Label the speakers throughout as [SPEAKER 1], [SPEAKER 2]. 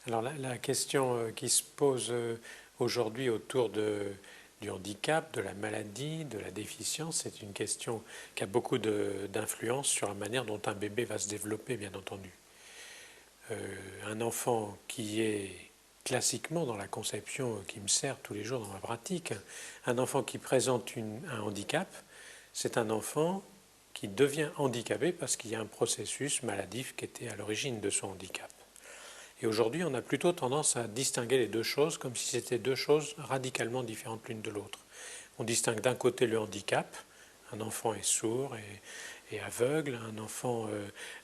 [SPEAKER 1] Alors la question qui se pose aujourd'hui autour du handicap, de la maladie, de la déficience, c'est une question qui a beaucoup d'influence sur la manière dont un bébé va se développer, bien entendu. Un enfant qui est classiquement dans la conception qui me sert tous les jours dans ma pratique, un enfant qui présente un handicap, c'est un enfant qui devient handicapé parce qu'il y a un processus maladif qui était à l'origine de son handicap. Et aujourd'hui, on a plutôt tendance à distinguer les deux choses comme si c'était deux choses radicalement différentes l'une de l'autre. On distingue d'un côté le handicap, un enfant est sourd et aveugle, un enfant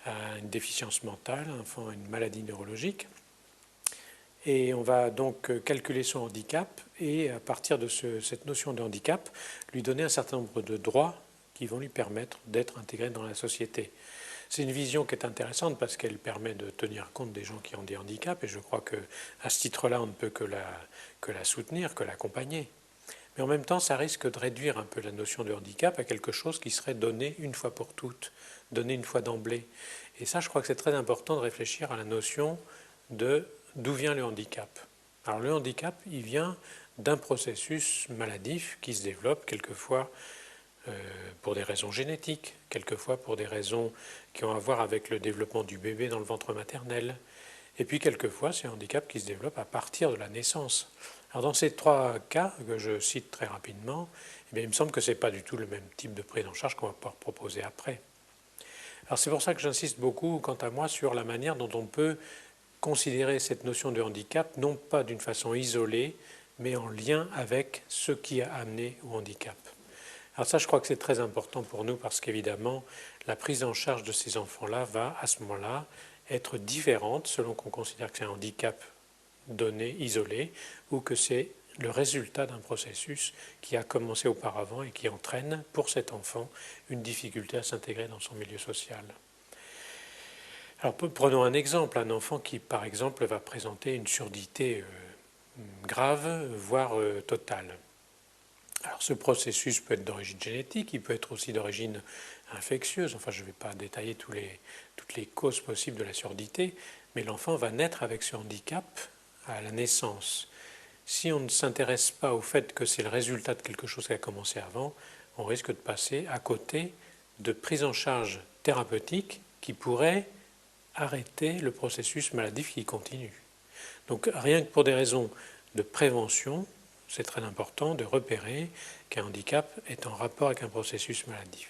[SPEAKER 1] a une déficience mentale, un enfant a une maladie neurologique. Et on va donc calculer son handicap et à partir de cette notion de handicap, lui donner un certain nombre de droits qui vont lui permettre d'être intégré dans la société. C'est une vision qui est intéressante parce qu'elle permet de tenir compte des gens qui ont des handicaps et je crois qu'à ce titre-là, on ne peut que la soutenir, que l'accompagner. Mais en même temps, ça risque de réduire un peu la notion de handicap à quelque chose qui serait donné une fois pour toutes, donné une fois d'emblée. Et ça, je crois que c'est très important de réfléchir à la notion de d'où vient le handicap. Alors le handicap, il vient d'un processus maladif qui se développe quelquefois pour des raisons génétiques, quelquefois pour des raisons qui ont à voir avec le développement du bébé dans le ventre maternel, et puis quelquefois c'est un handicap qui se développe à partir de la naissance. Alors dans ces trois cas que je cite très rapidement, eh bien, il me semble que ce n'est pas du tout le même type de prise en charge qu'on va pouvoir proposer après. Alors c'est pour ça que j'insiste beaucoup, quant à moi, sur la manière dont on peut considérer cette notion de handicap, non pas d'une façon isolée, mais en lien avec ce qui a amené au handicap. Alors ça, je crois que c'est très important pour nous parce qu'évidemment, la prise en charge de ces enfants-là va, à ce moment-là, être différente selon qu'on considère que c'est un handicap donné, isolé, ou que c'est le résultat d'un processus qui a commencé auparavant et qui entraîne pour cet enfant une difficulté à s'intégrer dans son milieu social. Alors prenons un exemple, un enfant qui par exemple va présenter une surdité grave, voire totale. Alors ce processus peut être d'origine génétique, il peut être aussi d'origine infectieuse, enfin je ne vais pas détailler toutes les causes possibles de la surdité, mais l'enfant va naître avec ce handicap à la naissance. Si on ne s'intéresse pas au fait que c'est le résultat de quelque chose qui a commencé avant, on risque de passer à côté de prise en charge thérapeutique qui pourrait arrêter le processus maladif qui continue. Donc rien que pour des raisons de prévention, c'est très important de repérer qu'un handicap est en rapport avec un processus maladif.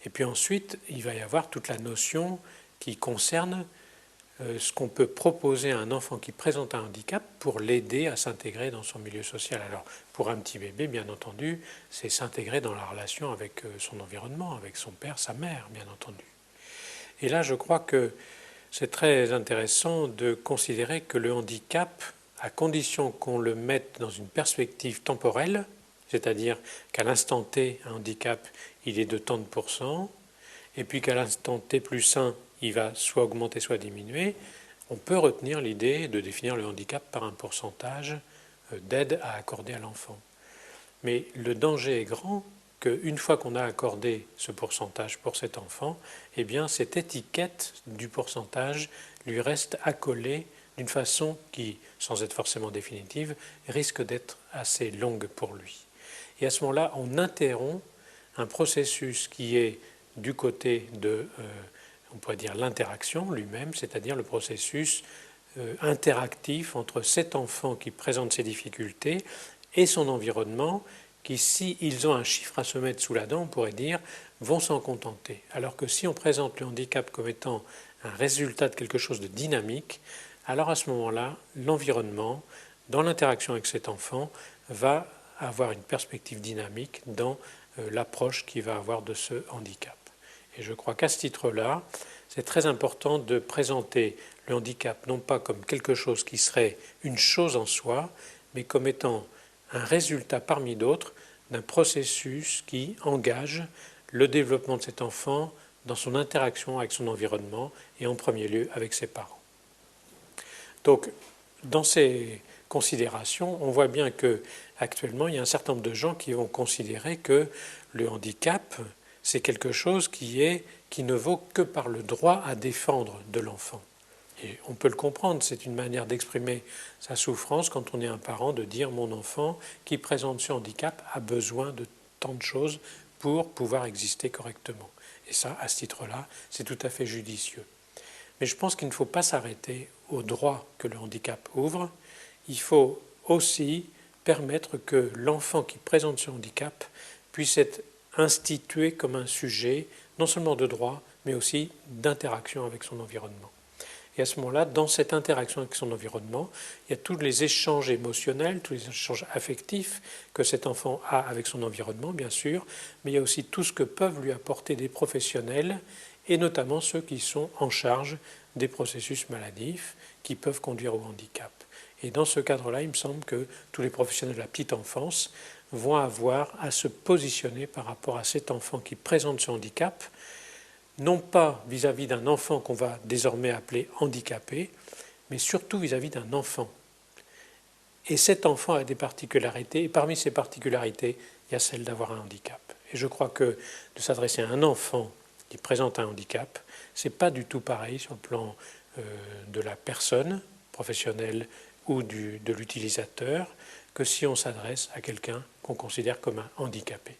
[SPEAKER 1] Et puis ensuite, il va y avoir toute la notion qui concerne ce qu'on peut proposer à un enfant qui présente un handicap pour l'aider à s'intégrer dans son milieu social. Alors pour un petit bébé, bien entendu, c'est s'intégrer dans la relation avec son environnement, avec son père, sa mère, bien entendu. Et là, je crois que c'est très intéressant de considérer que le handicap, à condition qu'on le mette dans une perspective temporelle, c'est-à-dire qu'à l'instant T, un handicap, il est de tant de pourcents, et puis qu'à l'instant T plus 1, il va soit augmenter, soit diminuer, on peut retenir l'idée de définir le handicap par un pourcentage d'aide à accorder à l'enfant. Mais le danger est grand qu'une fois qu'on a accordé ce pourcentage pour cet enfant, eh bien cette étiquette du pourcentage lui reste accolée d'une façon qui, sans être forcément définitive, risque d'être assez longue pour lui. Et à ce moment-là, on interrompt un processus qui est du côté de, on pourrait dire, l'interaction lui-même, c'est-à-dire le processus interactif entre cet enfant qui présente ses difficultés et son environnement, qui, s'ils ont un chiffre à se mettre sous la dent, on pourrait dire, vont s'en contenter. Alors que si on présente le handicap comme étant un résultat de quelque chose de dynamique, alors à ce moment-là, l'environnement, dans l'interaction avec cet enfant, va avoir une perspective dynamique dans l'approche qu'il va avoir de ce handicap. Et je crois qu'à ce titre-là, c'est très important de présenter le handicap non pas comme quelque chose qui serait une chose en soi, mais comme étant un résultat parmi d'autres d'un processus qui engage le développement de cet enfant dans son interaction avec son environnement et en premier lieu avec ses parents. Donc, dans ces considérations, on voit bien qu'actuellement, il y a un certain nombre de gens qui vont considérer que le handicap, c'est quelque chose qui ne vaut que par le droit à défendre de l'enfant. Et on peut le comprendre, c'est une manière d'exprimer sa souffrance quand on est un parent, de dire mon enfant qui présente ce handicap a besoin de tant de choses pour pouvoir exister correctement. Et ça, à ce titre-là, c'est tout à fait judicieux. Mais je pense qu'il ne faut pas s'arrêter aux droits que le handicap ouvre. Il faut aussi permettre que l'enfant qui présente ce handicap puisse être institué comme un sujet non seulement de droit, mais aussi d'interaction avec son environnement. Et à ce moment-là, dans cette interaction avec son environnement, il y a tous les échanges émotionnels, tous les échanges affectifs que cet enfant a avec son environnement, bien sûr, mais il y a aussi tout ce que peuvent lui apporter des professionnels, et notamment ceux qui sont en charge des processus maladifs qui peuvent conduire au handicap. Et dans ce cadre-là, il me semble que tous les professionnels de la petite enfance vont avoir à se positionner par rapport à cet enfant qui présente ce handicap, non pas vis-à-vis d'un enfant qu'on va désormais appeler handicapé, mais surtout vis-à-vis d'un enfant. Et cet enfant a des particularités, et parmi ces particularités, il y a celle d'avoir un handicap. Et je crois que de s'adresser à un enfant qui présente un handicap, ce n'est pas du tout pareil sur le plan de la personne professionnelle ou de l'utilisateur que si on s'adresse à quelqu'un qu'on considère comme un handicapé.